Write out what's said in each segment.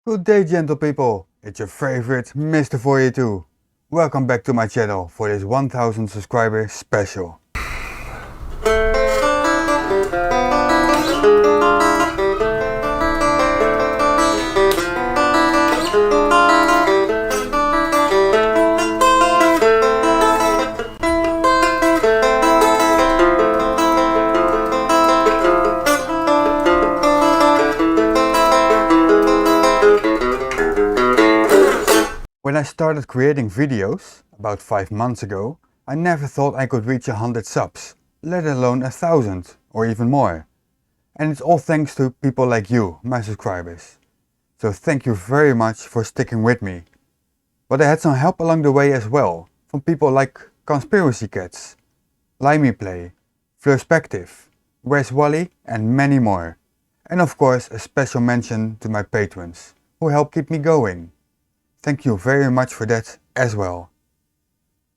Good day, gentle people, it's your favorite Mr. 42. Welcome back to my channel for this 1000 subscriber special. When I started creating videos, about 5 months ago, I never thought I could reach 100 subs, let alone 1000 or even more. And it's all thanks to people like you, my subscribers. So thank you very much for sticking with me. But I had some help along the way as well, from people like Conspiracy Cats, LimeyPlay, Perspective, Where's Wally and many more. And of course a special mention to my patrons, who help keep me going. Thank you very much for that as well.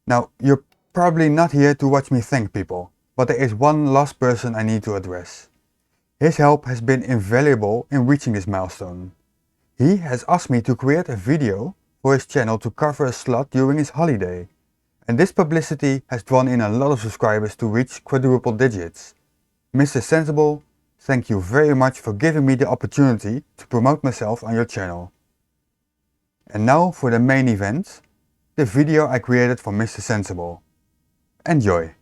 Now, you're probably not here to watch me thank people, but there is one last person I need to address. His help has been invaluable in reaching this milestone. He has asked me to create a video for his channel to cover a slot during his holiday. And this publicity has drawn in a lot of subscribers to reach quadruple digits. Mr. Sensible, thank you very much for giving me the opportunity to promote myself on your channel. And now for the main event, the video I created for Mr. Sensible. Enjoy!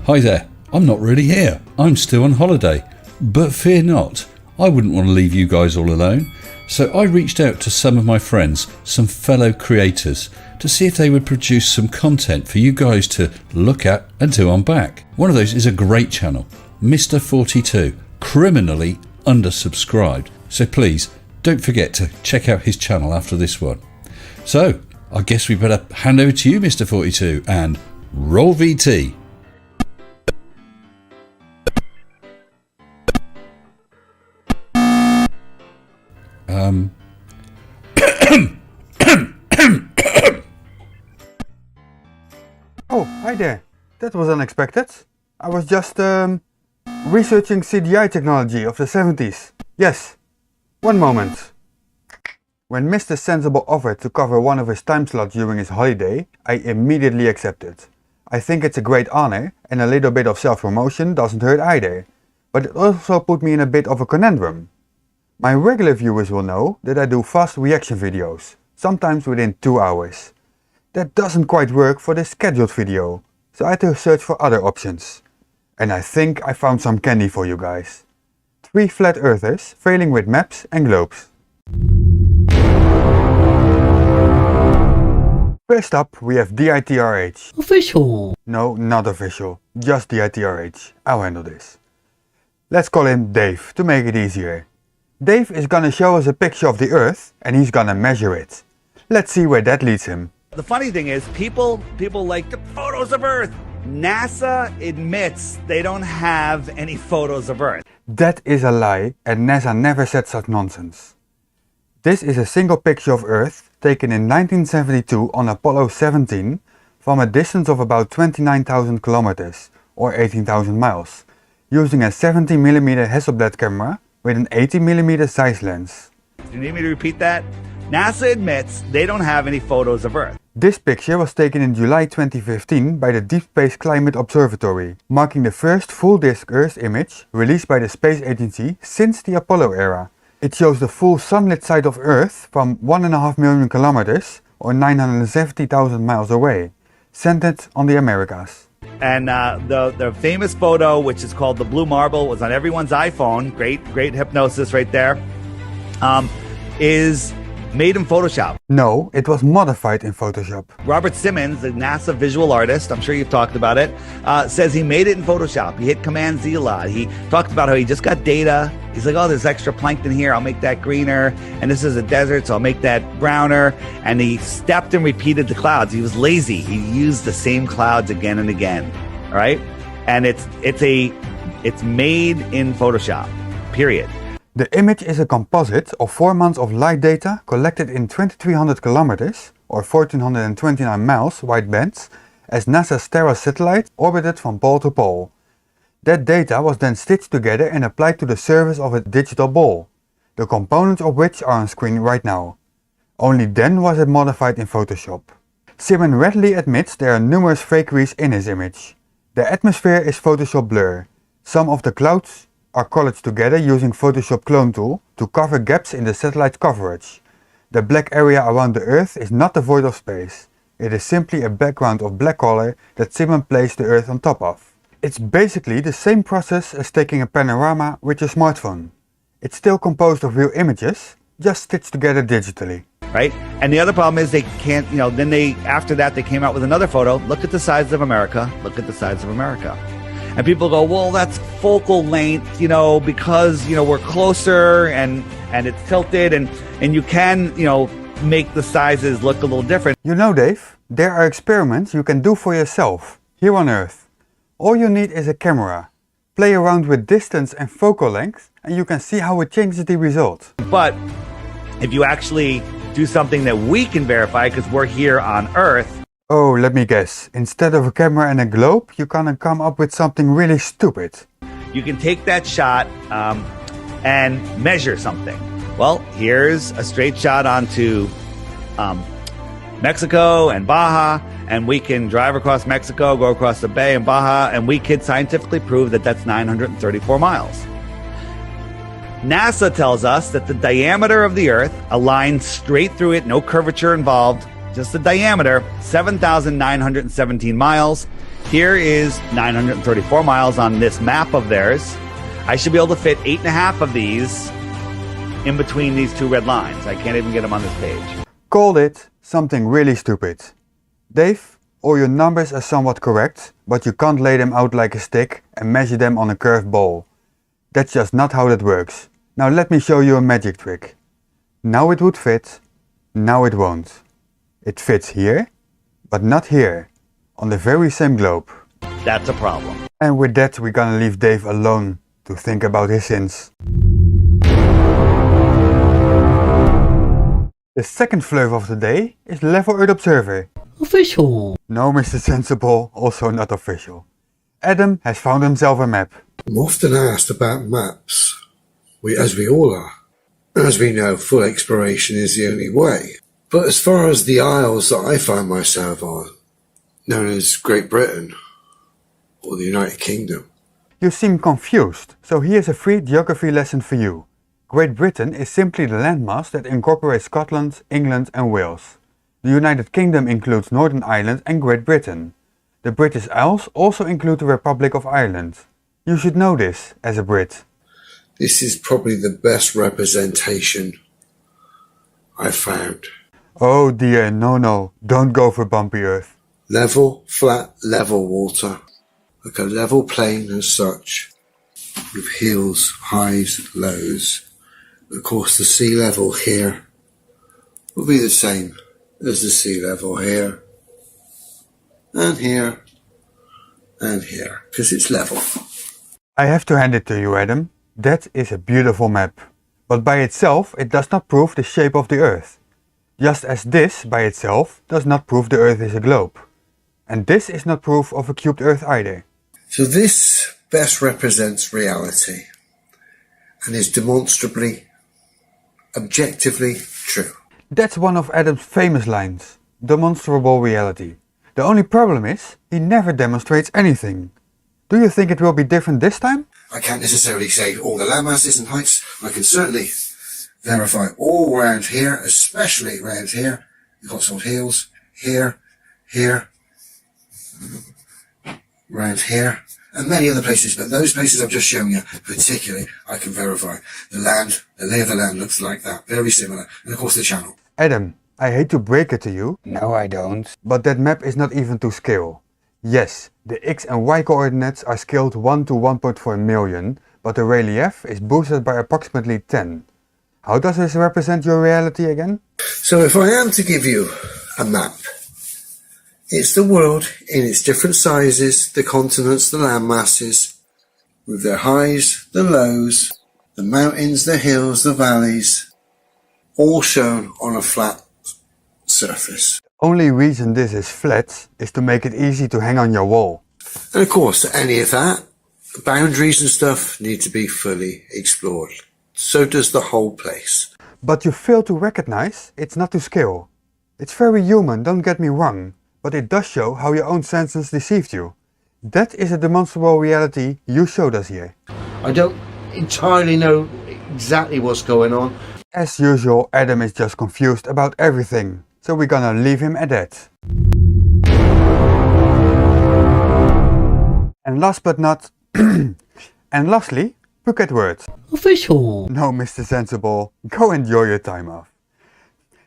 Hi there, I'm not really here, I'm still on holiday, but fear not, I wouldn't want to leave you guys all alone, so I reached out to some of my friends, some fellow creators, to see if they would produce some content for you guys to look at until I'm back. One of those is a great channel, Mr. 42, criminally undersubscribed, so please don't forget to check out his channel after this one. So, I guess we better hand over to you Mr. 42 and roll VT. Oh, hi there. That was unexpected. I was just researching CGI technology of the 70s. Yes, one moment. When Mr. Sensible offered to cover one of his time slots during his holiday, I immediately accepted. I think it's a great honor, and a little bit of self-promotion doesn't hurt either. But it also put me in a bit of a conundrum. My regular viewers will know that I do fast reaction videos, sometimes within 2 hours. That doesn't quite work for this scheduled video, so I had to search for other options. And I think I found some candy for you guys. 3 flat earthers failing with maps and globes. First up we have DITRH. Official. No, not official, just DITRH. I'll handle this. Let's call him Dave to make it easier. Dave is gonna show us a picture of the Earth and he's gonna measure it. Let's see where that leads him. The funny thing is, people like the photos of Earth. NASA admits they don't have any photos of Earth. That is a lie, and NASA never said such nonsense. This is a single picture of Earth taken in 1972 on Apollo 17 from a distance of about 29,000 kilometers or 18,000 miles, using a 70mm Hasselblad camera with an 80mm size lens. Do you need me to repeat that? NASA admits they don't have any photos of Earth. This picture was taken in July 2015 by the Deep Space Climate Observatory, marking the first full-disk Earth image released by the space agency since the Apollo era. It shows the full sunlit side of Earth from 1.5 million kilometers or 970,000 miles away, centered on the Americas. And the famous photo, which is called the Blue Marble, was on everyone's iPhone. Great hypnosis right there. Is made in Photoshop. No, it was modified in Photoshop. Robert Simmons, the NASA visual artist, I'm sure you've talked about it, says he made it in Photoshop. He hit Command Z a lot. He talked about how he just got data. He's like, oh, there's extra plankton here. I'll make that greener. And this is a desert, so I'll make that browner. And he stepped and repeated the clouds. He was lazy. He used the same clouds again and again. All right. And it's made in Photoshop, period. The image is a composite of 4 months of light data collected in 2300 kilometers or 1429 miles wide bands as NASA's Terra satellite orbited from pole to pole. That data was then stitched together and applied to the surface of a digital ball, the components of which are on screen right now. Only then was it modified in Photoshop. Simon readily admits there are numerous fakeries in his image. The atmosphere is Photoshop blur. Some of the clouds are colored together using Photoshop clone tool to cover gaps in the satellite coverage. The black area around the Earth is not the void of space. It is simply a background of black color that Simon placed the Earth on top of. It's basically the same process as taking a panorama with your smartphone. It's still composed of real images, just stitched together digitally. Right? And the other problem is they can't, then after that they came out with another photo. Look at the size of America. Look at the size of America. And people go, well, that's focal length, because, we're closer and it's tilted and you can, make the sizes look a little different. You know, Dave, there are experiments you can do for yourself, here on Earth. All you need is a camera. Play around with distance and focal length and you can see how it changes the result. But if you actually do something that we can verify because we're here on Earth. Oh, let me guess. Instead of a camera and a globe, you can come up with something really stupid. You can take that shot and measure something. Well, here's a straight shot onto Mexico and Baja, and we can drive across Mexico, go across the bay and Baja, and we could scientifically prove that that's 934 miles. NASA tells us that the diameter of the Earth, a line straight through it, no curvature involved, just the diameter, 7,917 miles. Here is 934 miles on this map of theirs. I should be able to fit 8.5 of these in between these two red lines. I can't even get them on this page. Called it something really stupid. Dave, all your numbers are somewhat correct, but you can't lay them out like a stick and measure them on a curved ball. That's just not how that works. Now let me show you a magic trick. Now it would fit, now it won't. It fits here, but not here, on the very same globe. That's a problem. And with that we're gonna leave Dave alone to think about his sins. The second flavor of the day is Level Earth Observer. Official. No, Mr. Sensible, also not official. Adam has found himself a map. I'm often asked about maps, as we all are. As we know, full exploration is the only way. But as far as the isles that I find myself on, known as Great Britain, or the United Kingdom. You seem confused, so here's a free geography lesson for you. Great Britain is simply the landmass that incorporates Scotland, England and Wales. The United Kingdom includes Northern Ireland and Great Britain. The British Isles also include the Republic of Ireland. You should know this as a Brit. This is probably the best representation I've found. Oh dear, no, don't go for bumpy earth. Level, flat, level water. Like a level plane as such, with hills, highs, lows. Of course the sea level here will be the same as the sea level here, and here, and here, because it's level. I have to hand it to you, Adam. That is a beautiful map. But by itself it does not prove the shape of the Earth. Just as this by itself does not prove the Earth is a globe. And this is not proof of a cubed Earth either. So this best represents reality and is demonstrably, objectively true. That's one of Adam's famous lines. Demonstrable reality. The only problem is, he never demonstrates anything. Do you think it will be different this time? I can't necessarily say all the landmasses and heights. I can certainly verify all around here, especially around here. The Cotswold Hills, here, around here, and many other places. But those places I've just shown you, particularly, I can verify. The land, the lay of the land looks like that, very similar. And of course the channel. Adam, I hate to break it to you. No, I don't. But that map is not even to scale. Yes, the X and Y coordinates are scaled 1 to 1.4 million, but the relief is boosted by approximately 10. How does this represent your reality again? So if I am to give you a map, it's the world in its different sizes, the continents, the land masses, with their highs, the lows, the mountains, the hills, the valleys, all shown on a flat surface. The only reason this is flat is to make it easy to hang on your wall. And of course, any of that, the boundaries and stuff need to be fully explored. So does the whole place. But you fail to recognize it's not to scale. It's very human, don't get me wrong, but it does show how your own senses deceived you. That is a demonstrable reality you showed us here. I don't entirely know exactly what's going on. As usual, Adam is just confused about everything, so we're gonna leave him at that. And last but not... and lastly, Phuket word. Official. No, Mr. Sensible, go enjoy your time off.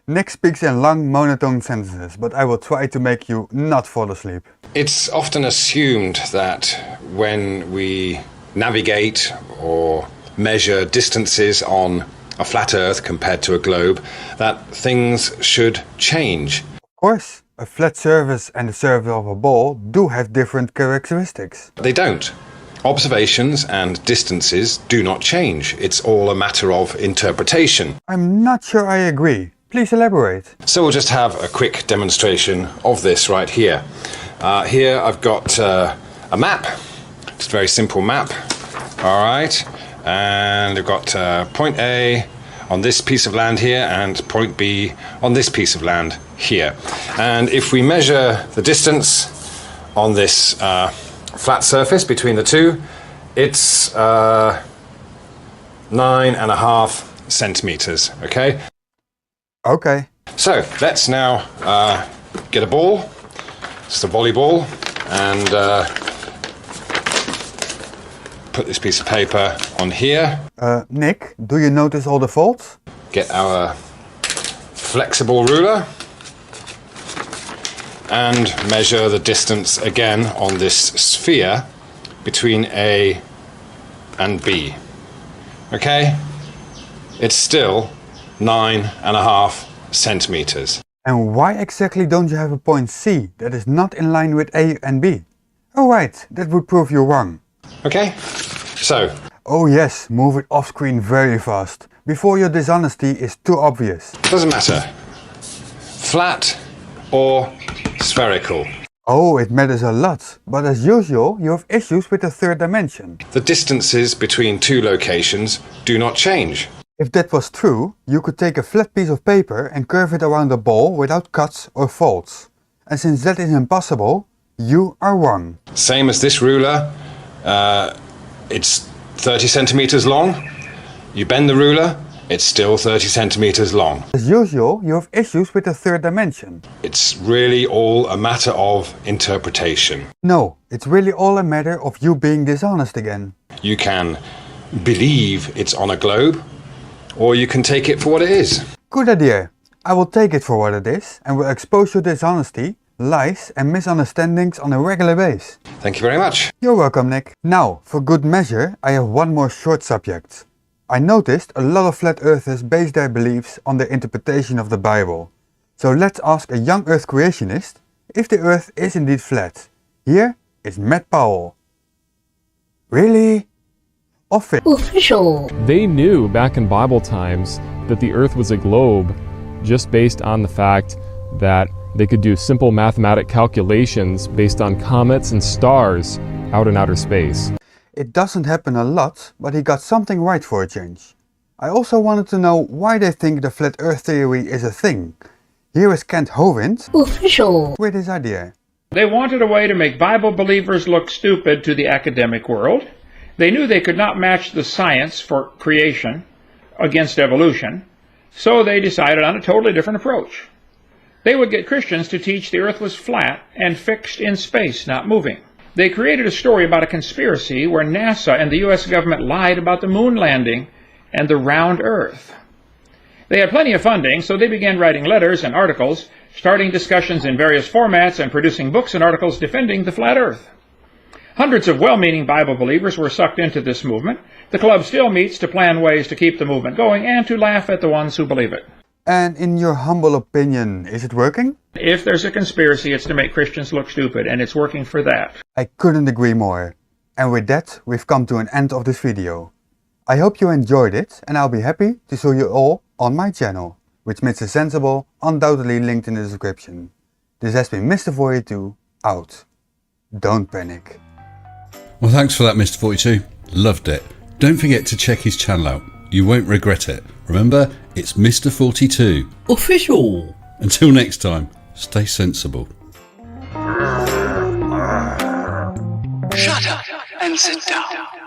Nick speaks in long, monotone sentences, but I will try to make you not fall asleep. It's often assumed that when we navigate or measure distances on a flat Earth compared to a globe, that things should change. Of course, a flat surface and the surface of a ball do have different characteristics. They don't. Observations and distances do not change. It's all a matter of interpretation. I'm not sure I agree. Please elaborate. So we'll just have a quick demonstration of this right here. Here I've got a map. It's a very simple map. All right. And I've got point A on this piece of land here and point B on this piece of land here. And if we measure the distance on this flat surface between the two, it's 9.5 centimeters, okay? Okay. So let's now get a ball, just a volleyball, and put this piece of paper on here. Nick, do you notice all the faults? Get our flexible ruler and measure the distance again on this sphere between A and B. Okay? It's still 9.5 centimeters. And why exactly don't you have a point C that is not in line with A and B? Oh right, that would prove you wrong. Okay? So, Oh yes, move it off screen very fast, before your dishonesty is too obvious. doesn't matter. Flat or spherical. Oh, it matters a lot, but as usual you have issues with the third dimension. The distances between two locations do not change. If that was true, you could take a flat piece of paper and curve it around a ball without cuts or faults. And since that is impossible, you are wrong. Same as this ruler, it's 30 centimeters long. You bend the ruler, it's still 30 centimeters long. As usual, you have issues with the third dimension. It's really all a matter of interpretation. No, it's really all a matter of you being dishonest again. You can believe it's on a globe, or you can take it for what it is. Good idea. I will take it for what it is and will expose your dishonesty, lies and misunderstandings on a regular basis. Thank you very much. You're welcome, Nick. Now, for good measure, I have one more short subject. I noticed a lot of flat earthers base their beliefs on their interpretation of the Bible. So let's ask a young earth creationist if the earth is indeed flat. Here is Matt Powell. Really? Official. They knew back in Bible times that the earth was a globe just based on the fact that they could do simple mathematic calculations based on comets and stars out in outer space. It doesn't happen a lot, but he got something right for a change. I also wanted to know why they think the flat earth theory is a thing. Here is Kent Hovind Official. with his idea. They wanted a way to make Bible believers look stupid to the academic world. They knew they could not match the science for creation against evolution, so they decided on a totally different approach. They would get Christians to teach the earth was flat and fixed in space, not moving. They created a story about a conspiracy where NASA and the US government lied about the moon landing and the round earth. They had plenty of funding, so they began writing letters and articles, starting discussions in various formats, and producing books and articles defending the flat earth. Hundreds of well-meaning Bible believers were sucked into this movement. The club still meets to plan ways to keep the movement going and to laugh at the ones who believe it. And in your humble opinion, is it working? If there's a conspiracy, it's to make Christians look stupid, and it's working for that. I couldn't agree more. And with that, we've come to an end of this video. I hope you enjoyed it, and I'll be happy to show you all on my channel, which Mr. Sensible undoubtedly linked in the description. This has been Mr. 42, out. Don't panic. Well, thanks for that, Mr. 42. Loved it. Don't forget to check his channel out. You won't regret it. Remember, it's Mr. 42. Official. Until next time, stay sensible. Shut up and sit down.